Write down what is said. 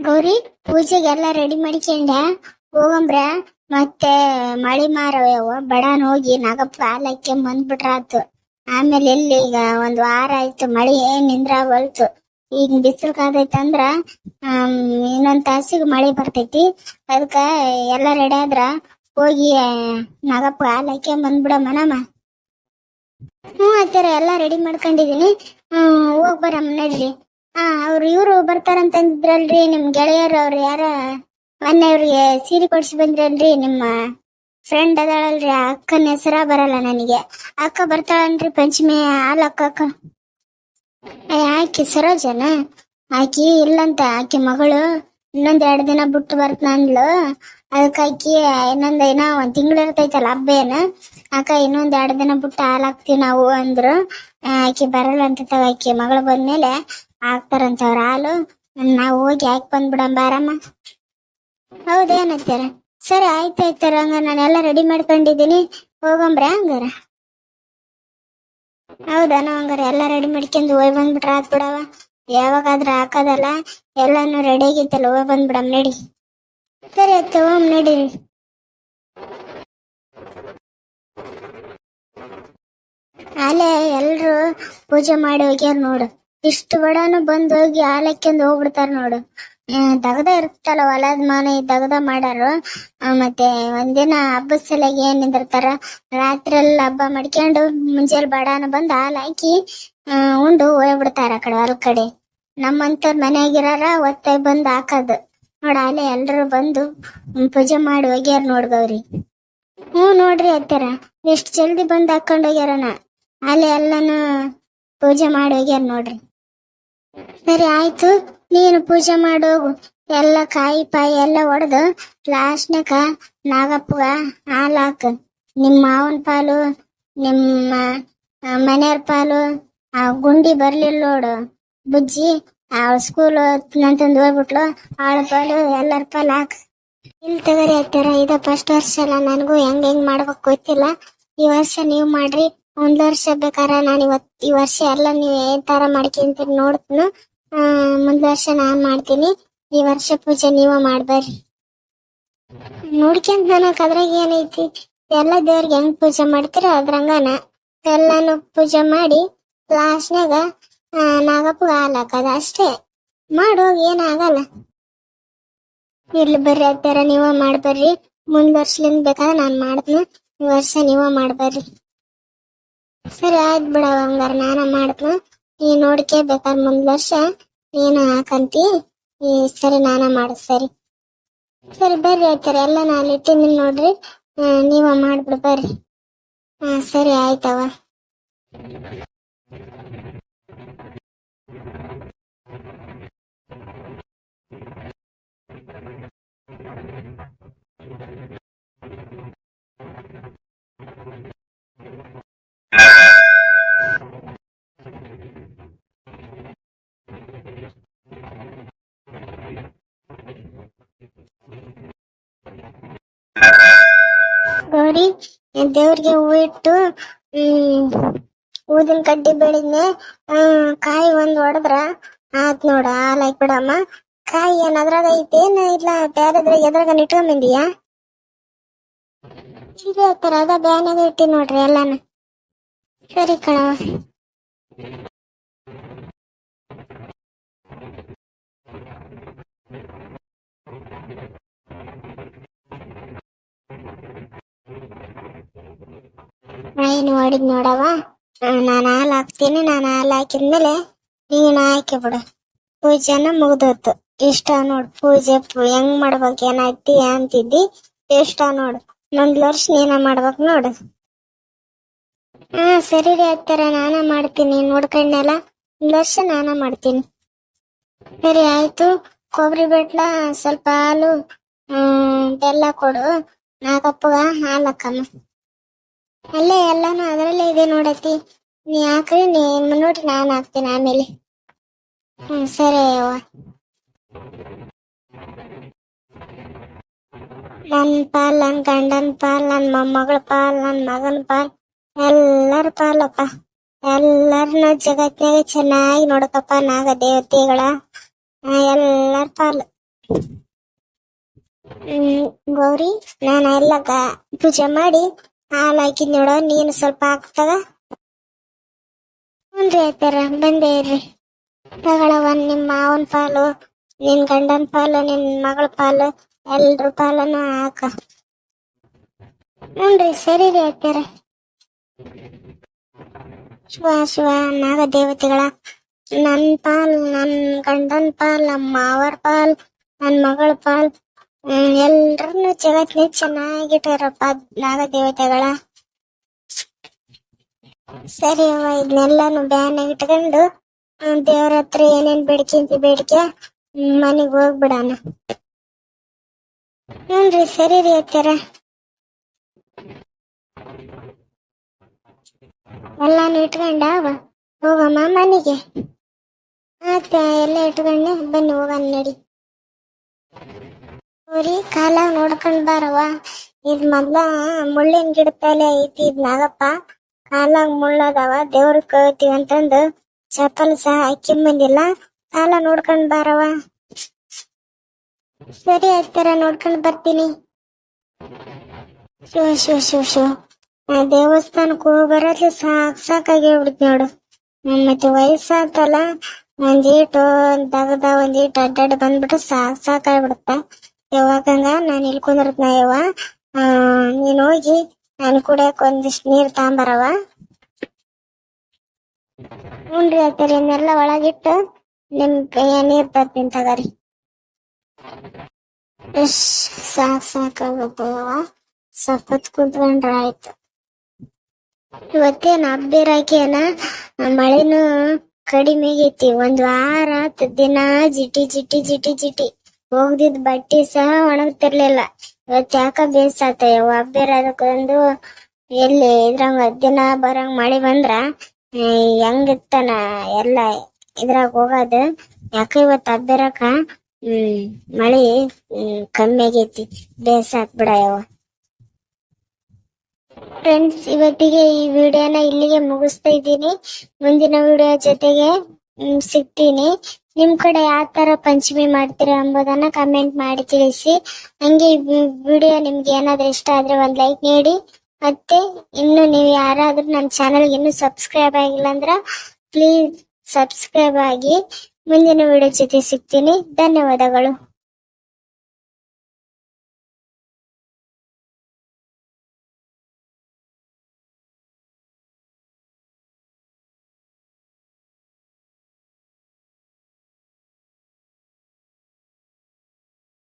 Gauri ಪೂಜೆಗೆಲ್ಲ ready ಮಾಡಿಕೊಂಡ ಹೋಗಂಬ್ರ. ಮತ್ತೆ ಮಳಿ ಮಾರವ್ಯವ ಬಡಾನ್ ಹೋಗಿ ನಾಗಪ್ಪ ಹಾಲಕ್ಕೆ ಬಂದ್ಬಿಟ್ರಾತು. ಆಮೇಲೆ ಎಲ್ಲಿ ಈಗ ಒಂದ್ ವಾರ ಆಯ್ತು ಮಳಿ ನಿಂದ್ರಾವಲ್ತು. ಈಗ ಬಿಸಿಲು ಕಾದೈತಂದ್ರ ಇನ್ನೊಂದ್ ತಾಸಿಗೆ ಮಳಿ ಬರ್ತೈತಿ. ಅದಕ್ಕ ಎಲ್ಲ ರೆಡಿ ಆದ್ರ ಹೋಗಿ ನಾಗಪ್ಪ ಹಾಲಕ್ಕೆ ಬಂದ್ಬಿಡಮ್ಮನಮ್ಮ. ಅತ್ತರ ಎಲ್ಲಾ ರೆಡಿ ಮಾಡ್ಕೊಂಡಿದೀನಿ. ಹೋಗ್ ಬರಮ್ಮ ನಡ್ರಿ. ಇವ್ರು ಬರ್ತಾರಂತಂದಿದ್ರಲ್ರಿ ನಿಮ್ ಗೆಳೆಯರು. ಅವ್ರು ಯಾರ ಮೊನ್ನೆಯವ್ರಿಗೆ ಸೀರೆ ಕೊಡ್ಸಿ ಬಂದ್ರಲ್ರಿ, ನಿಮ್ಮ ಫ್ರೆಂಡ್ ಅದಾಳಲ್ರಿ, ಆ ಅಕ್ಕನ ಹೆಸರ ಬರಲ್ಲ ನನಗೆ. ಅಕ್ಕ ಬರ್ತಾಳನ್ರಿ ಪಂಚಮಿ ಹಾಲ್ ಅಕ್ಕ. ಆಕಿ ಸರೋಜನ? ಆಕಿ ಇಲ್ಲಂತ, ಆಕಿ ಮಗಳು ಇನ್ನೊಂದ್ 2 ದಿನ ಬಿಟ್ಟು ಬರ್ತಂದ್ಲು. ಅದಕ್ಕೆ ಆಕಿ ಇನ್ನೊಂದ್ ಒಂದ್ ತಿಂಗಳು ಇರ್ತೈತಲ್ಲ ಹಬ್ಬ ಅಕ್ಕ ಇನ್ನೊಂದ್ 2 ದಿನ ಬಿಟ್ಟು ಹಾಲ್ ಹಾಕ್ತಿವಿ ನಾವು ಅಂದ್ರು. ಆಕಿ ಬರಲ್ಲ ಅಂತ. ಆಕಿ ಮಗಳು ಬಂದ್ಮೇಲೆ ಹಾಕ್ತಾರಂತ ಅವ್ರ ಹಾಲು. ನಾವು ಹೋಗಿ ಹಾಕಿ ಬಂದ್ಬಿಡಂಬಾರಮ್ಮ. ಹೌದೇನತ್ತಾರ? ಸರಿ ಆಯ್ತಾಯ್ತಾರ. ಹಂಗ ನಾನೆಲ್ಲ ರೆಡಿ ಮಾಡ್ಕೊಂಡಿದ್ದೀನಿ, ಹೋಗಂಬ್ರ ಹಂಗಾರ. ಹೌದಾ? ಹಂಗಾರ ಎಲ್ಲ ರೆಡಿ ಮಾಡ್ಕೊಂಡು ಹೋಗಿ ಬಂದ್ಬಿಟ್ರ ಆತ್ ಬಿಡವ. ಯಾವಾಗಾದ್ರ ಹಾಕೋದಲ್ಲ, ಎಲ್ಲಾನು ರೆಡಿ ಆಗಿತ್ತಲ್ಲ, ಹೋಗಿ ಬಂದ್ಬಿಡಮ್ ನಡಿ. ಸರಿ ಅತ್ತ, ಹೋಮ್ ನಡೀರಿ. ಅಲ್ಲೇ ಎಲ್ರು ಪೂಜೆ ಮಾಡಿ ಹೋಗ್ಯಾರ ನೋಡು. ಇಷ್ಟು ಬಡಾನು ಬಂದ್ ಹೋಗಿ ಹಾಲಕ್ಕೆಂದು ಹೋಗ್ಬಿಡ್ತಾರ ನೋಡು. ದಗದ ಇರ್ತಲ್ಲ, ಹೊಲದ ಮನೆ ದಗದ ಮಾಡಾರು. ಮತ್ತೆ ಒಂದಿನ ಹಬ್ಬದ ಸಲಗೆ ಏನ್ ನಿಂದಿರ್ತಾರ, ರಾತ್ರಿ ಎಲ್ಲ ಹಬ್ಬ ಮಾಡ್ಕೊಂಡು ಮುಂಜಾನೆ ಬಡಾನ ಬಂದ್ ಹಾಲ್ ಹಾಕಿ ಉಂಡು ಹೋಗ್ಬಿಡ್ತಾರ ಆ ಕಡೆ ಹೊಲ ಕಡೆ. ನಮ್ಮಂತವ್ರ ಮನೆಯಾಗಿರಾರ ಒತ್ತಾಗಿ ಬಂದ್ ಹಾಕದು ನೋಡ. ಅಲ್ಲೇ ಎಲ್ರು ಬಂದು ಪೂಜೆ ಮಾಡಿ ಹೋಗ್ಯಾರ ನೋಡ್ಗವ್ರಿ. ನೋಡ್ರಿ ಅತ್ತಾರ, ಎಷ್ಟ್ ಜಲ್ದಿ ಬಂದ್ ಹಾಕೊಂಡ್ ಹೋಗ್ಯಾರನ. ಅಲ್ಲೇ ಎಲ್ಲಾನು ಪೂಜೆ ಮಾಡಿ ಹೋಗ್ಯಾರ ನೋಡ್ರಿ. ಸರಿ ಆಯ್ತು, ನೀನು ಪೂಜೆ ಮಾಡೋಗು. ಎಲ್ಲ ಕಾಯಿ ಪಾಯಿ ಎಲ್ಲ ಒಡೆದು ಲಾಸ್ಟ್ನಕ ನಾಗಪ್ಪಗ ಹಾಲು ಹಾಕ. ನಿಮ್ಮ ಮಾವನ ಪಾಲು, ನಿಮ್ಮ ಮನೆಯವ್ರ ಪಾಲು, ಆ ಗುಂಡಿ ಬರ್ಲಿಲ್ಲ ನೋಡು ಬುಜ್ಜಿ, ಅವಳ ಸ್ಕೂಲ್ ಅಂತಂದು ಹೋಗ್ಬಿಟ್ಲು, ಅವಳ ಪಾಲು ಎಲ್ಲರ ಪಾಲು ಹಾಕ. ಇಲ್ಲಿ ತಗರಿ ಆಗ್ತಾರ. ಇದ ಫಸ್ಟ್ ವರ್ಷ ಅಲ್ಲ, ನನಗೂ ಹೆಂಗ್ ಮಾಡ್ಬೇಕು ಗೊತ್ತಿಲ್ಲ. ಈ ವರ್ಷ ನೀವ್ ಮಾಡ್ರಿ. ಒಂದ್ ವರ್ಷ ಬೇಕಾರ ನಾನು ಈ ವರ್ಷ ಎಲ್ಲ ನೀವ್ ಏನ್ ತರ ಮಾಡ್ಕೊಂತೀನಿ ನೋಡ್ತೀನಿ. ಮುಂದ್ ವರ್ಷ ನಾನ್ ಮಾಡ್ತೀನಿ. ಈ ವರ್ಷ ಪೂಜೆ ನೀವ ಮಾಡ್ಬರ್ರಿ. ನೋಡ್ಕೊಂತ ನನಕ್ ಅದ್ರಾಗ ಏನೈತಿ, ಎಲ್ಲ ದೇವ್ರಿಗೆ ಹೆಂಗ್ ಪೂಜೆ ಮಾಡ್ತೀರ ಅದ್ರಂಗನ ಎಲ್ಲಾನು ಪೂಜೆ ಮಾಡಿ ಲಾಸ್ಟ್ನಾಗ ನಾಗಪ್ಪ ಹಾಲ್ ಹಾಕದ ಅಷ್ಟೇ. ಮಾಡೋಗಿ ಏನಾಗಲ್ಲ. ಇರ್ಲಿ ಬರ್ರಿ ಆಗ್ತಾರ, ನೀವ ಮಾಡ್ಬರ್ರಿ. ಮುಂದ್ ವರ್ಷಲಿಂದ ಬೇಕಾದ್ರೆ ನಾನ್ ಮಾಡ್ತೀನಿ, ಈ ವರ್ಷ ನೀವ ಮಾಡ್ಬರ್ರಿ. ಸರಿ ಆಯ್ತು ಬಿಡವ, ಹಂಗಾರ ನಾನ ಮಾಡ್ತೀನಿ. ನೀ ನೋಡ್ಕೆ ಬೇಕಾದ್ರೆ ಮುಂದ್ ವರ್ಷ ನೀನು ಹಾಕಂತಿ. ಈ ಸರಿ ನಾನ ಮಾಡ. ಸರಿ ಸರಿ ಬರ್ರಿ ಆಯ್ತಾರ, ಎಲ್ಲ ನಾನು ಇಟ್ಟಿನಿ ನೋಡ್ರಿ, ನೀವ ಮಾಡ್ಬಿಡ್ ಬರ್ರಿ. ಸರಿ ಆಯ್ತವ. ಗೌರಿ, ದೇವ್ರಿಗೆ ಹೂ ಇಟ್ಟು ಊದಿನ ಕಡ್ಡಿ ಬೆಳಿದ್ನೆ, ಕಾಯಿ ಒಂದ್ ಹೊಡೆದ್ರ ಆತ್ ನೋಡ, ಹಾಲ್ ಹಾಕ್ಬಿಡಮ್ಮ. ಕಾಯಿ ಏನ್ ಅದ್ರಾಗ ಐತೇನ ಇಲ್ಲ ಬ್ಯಾರದ್ರಾಗ ಎದ್ರಾಗ ಇಟ್ಕೊಂಬಂದಿಯಾ? ಸರಿ ಆತರ, ಅದ ಬ್ಯಾನಾಗ ಇಟ್ಟಿ ನೋಡ್ರಿ ಎಲ್ಲಾನ. ಸರಿ ಕಣವ. ಏನು ಮಾಡಿದ್ ನೋಡವ, ನಾನು ಹಾಲು ಹಾಕ್ತೀನಿ. ನಾನು ಹಾಲು ಹಾಕಿದ್ಮೇಲೆ ನೀನು ಹಾಕಿ ಬಿಡು. ಪೂಜೆನ ಮುಗ್ದೋತು. ಇಷ್ಟ ನೋಡ್ ಪೂಜೆ ಹೆಂಗ್ ಮಾಡ್ಬೇಕು, ಏನಾಯ್ತಿ ಅಂತಿದ್ದಿ. ಇಷ್ಟ ನೋಡು, ಮುಂದ್ ವರ್ಷ ನೀನ ಮಾಡ್ಬೇಕು ನೋಡು. ಸರಿ ರೀ ಆಗ್ತಾರ, ನಾನ ಮಾಡ್ತೀನಿ. ನೋಡ್ಕೊಂಡೆಲ್ಲ ಒಂದ್ ವರ್ಷ ನಾನ ಮಾಡ್ತೀನಿ. ಸರಿ ಆಯ್ತು. ಕೊಬ್ಬರಿ ಬೆಟ್ಲ, ಸ್ವಲ್ಪ ಹಾಲು, ಬೆಲ್ಲ ಕೊಡು. ನಾಗಪ್ಪಗ ಹಾಲು ಹಾಕಮ್ಮ. ಅಲ್ಲೇ ಎಲ್ಲಾನು ಅದರಲ್ಲೇ ಇದೆ ನೋಡತಿ. ನೀ ಹಾಕ್ರಿ, ನೀ ನೋಡ್ರಿ, ನಾನು ಹಾಕ್ತೀನಿ ಆಮೇಲೆ. ಸರಿ ಅವ್ವ. ನನ್ ಪಾಲ್, ನನ್ ಗಂಡನ ಪಾಲ್, ನನ್ ಮೊಮ್ಮಗಳ ಪಾಲ್, ನನ್ ಮಗನ ಪಾಲ್, ಎಲ್ಲರ ಪಾಲಪ್ಪ. ಎಲ್ಲರನ್ನ ಜಗತ್ನಾಗ ಚೆನ್ನಾಗಿ ನೋಡಕಪ್ಪ ನಾಗ ದೇವತೆಗಳ ಎಲ್ಲರ ಪಾಲು. ಗೌರಿ ನಾನು ಎಲ್ಲ ಪೂಜೆ ಮಾಡಿ ಹಾಲು ಹಾಕಿದ್ ನೋಡ ನೀನು ಸ್ವಲ್ಪ ಹಾಕ್ತಾಗ. ಹ್ಞೂನ್ರಿ ಆಯ್ತಾರ ಬಂದೇ ಇರ್ರಿ. ತಗೊಳವ ನಿಮ್ಮ ಮಾವನ ಪಾಲು, ನಿನ್ ಗಂಡನ ಪಾಲು, ನಿನ್ ಮಗಳ ಪಾಲು, ಎಲ್ರ ಪಾಲನ ಹಾಕ. ಹ್ಞೂನ್ರಿ ಸರಿ ರೀ ಆಯ್ತಾರ. ಶಿವ ಶಿವ ನಾಗ ದೇವತೆಗಳ ನನ್ ಪಾಲ್, ನನ್ ಗಂಡನ್ ಪಾಲ್, ನಮ್ಮ ಮಾವರ ಪಾಲ್, ನನ್ ಮಗಳ ಪಾಲ್, ಎಲ್ರನ್ನು ಜಗತ್ನ ಚೆನ್ನಾಗಿಟ್ಟಾರಪ್ಪ ನಾಗ ದೇವತೆಗಳ. ಸರಿ ಅವ್ವ ಇದನ್ನೆಲ್ಲಾನು ಬ್ಯಾನಾಗ ಇಟ್ಕೊಂಡು ದೇವ್ರ ಹತ್ರ ಏನೇನ್ ಬೇಡಿಕೆ ಬೇಡಿಕೆ ಮನೆಗ್ ಹೋಗ್ಬಿಡಣ. ಹ್ಞೂನ್ರಿ ಸರಿ ರೀ ಅತ್ಯಾರ. ಎಲ್ಲಾನು ಇಟ್ಕೊಂಡಾವ ಹೋಗಮ್ಮ ಮನೆಗೆ. ಆತ ಎಲ್ಲ ಇಟ್ಕೊಂಡೆ ಬನ್ನಿ ಹೋಗಣ ನಡಿ. ಹೋರಿ ಕಾಲಾಗ ನೋಡ್ಕೊಂಡ್ ಬಾರವ್ವ. ಇದ್ ಮೊದ್ಲ ಮುಳ್ಳಿನ ಗಿಡ ತಲೆ ಐತಿ ಇದ್ ನಾಗಪ್ಪ. ಕಾಲಾಗ ಮುಳ್ಳದವ ದೇವ್ರಿಗೆ ಕಳ್ತೀವಿ ಅಂತಂದು ಚಪ್ಪಲ್ ಸಹ ಹಾಕಿ ಬಂದಿಲ್ಲ. ಕಾಲ ನೋಡ್ಕೊಂಡ್ ಬಾರವ್ವ. ಸರಿ ಆಯ್ತಾರ ನೋಡ್ಕೊಂಡ್ ಬರ್ತೀನಿ. ಶಿವ ಶಿವ ಶಿವ ಶಿವ ದೇವಸ್ಥಾನಕ್ಕೆ ಹೋಗಿ ಬರೋದ್ಲಿ ಸಾಕಾಗಿ ಬಿಡ್ತು ನೋಡು. ಮತ್ತೆ ವಯಸ್ಸಾತಲ್ಲ ಒಂದೀಟು ದಗದ ಒಂದೀಟು ಅಡ್ಡಾಡಿ ಬಂದ್ಬಿಟ್ರೆ ಸಾಕಾಗ್ಬಿಡುತ್ತ. ಯಾವಾಗಂಗ ನಾನು ಇಲ್ಲಿ ಕುಂದಿರ್ತನ ಯವ್ವ. ನೀನ್ ಹೋಗಿ ನಾನು ಕುಡಿಯಕ್ ಒಂದಿಷ್ಟು ನೀರ್ ತಾಂಬರವ. ಹ್ಞೂನ್ರಿ ಆಯ್ತಾರ ಇನ್ನೆಲ್ಲ ಒಳಗಿಟ್ಟು ನಿಮ್ ಕೈಯ ನೀರ್ ತರ್ತೀನಿ ತಗರಿ. ಸಾಕಾಗತ್ತವ ಸ್ವಲ್ಪ ಹೊತ್ತು ಕುಂತ್ಕೊಂಡ್ರ ಆಯ್ತು. ಇವತ್ತೇನ ಹಬ್ಬಿರಾಕೇನ ಮಳೆನೂ ಕಡಿಮೆ ಆಗೈತಿ. ಒಂದ್ ವಾರ ದಿನ ಜಿಟಿ ಜಿಟಿ ಜಿಟಿ ಜಿಟಿ ಹೋಗ್ದಿದ್ ಬಟ್ಟೆ ಸಹ ಒಣಗ್ತಿರ್ಲಿಲ್ಲ. ಇವತ್ ಯಾಕ ಬೇಸಾತ ಹಬ್ಬಿರೋದಕ್ಕೊಂದು ಎಲ್ಲಿ ಇದ್ರಂಗ ದಿನ ಬರಂಗ್ ಮಳೆ ಬಂದ್ರ ಹೆಂಗಿರ್ತಾನ ಎಲ್ಲ ಇದ್ರಾಗ ಹೋಗೋದು. ಯಾಕ ಇವತ್ ಹಬ್ಬಿರಕ ಮಳಿ ಕಮ್ಮಿ ಆಗೈತಿ. ಬೇಸಾತ್ ಬಿಡ ಯವ್ವ. ಫ್ರೆಂಡ್ಸ್ ಇವತ್ತಿಗೆ ಈ ವಿಡಿಯೋನ ಇಲ್ಲಿಗೆ ಮುಗಿಸ್ತಾ ಇದ್ದೀನಿ. ಮುಂದಿನ ವಿಡಿಯೋ ಜೊತೆಗೆ ಸಿಗ್ತೀನಿ. ನಿಮ್ ಕಡೆ ಯಾವ ತರ ಪಂಚಮಿ ಮಾಡ್ತೀರಾ ಎಂಬುದನ್ನ ಕಮೆಂಟ್ ಮಾಡಿ ತಿಳಿಸಿ. ಹಂಗೆ ಈ ವಿಡಿಯೋ ನಿಮ್ಗೆ ಏನಾದ್ರೂ ಇಷ್ಟ ಆದ್ರೆ ಒಂದ್ ಲೈಕ್ ನೀಡಿ. ಮತ್ತೆ ಇನ್ನು ನೀವು ಯಾರಾದ್ರೂ ನನ್ನ ಚಾನಲ್ಗೆ ಇನ್ನೂ ಸಬ್ಸ್ಕ್ರೈಬ್ ಆಗಿಲ್ಲ ಅಂದ್ರ ಪ್ಲೀಸ್ ಸಬ್ಸ್ಕ್ರೈಬ್ ಆಗಿ. ಮುಂದಿನ ವಿಡಿಯೋ ಜೊತೆ ಸಿಗ್ತೀನಿ. ಧನ್ಯವಾದಗಳು.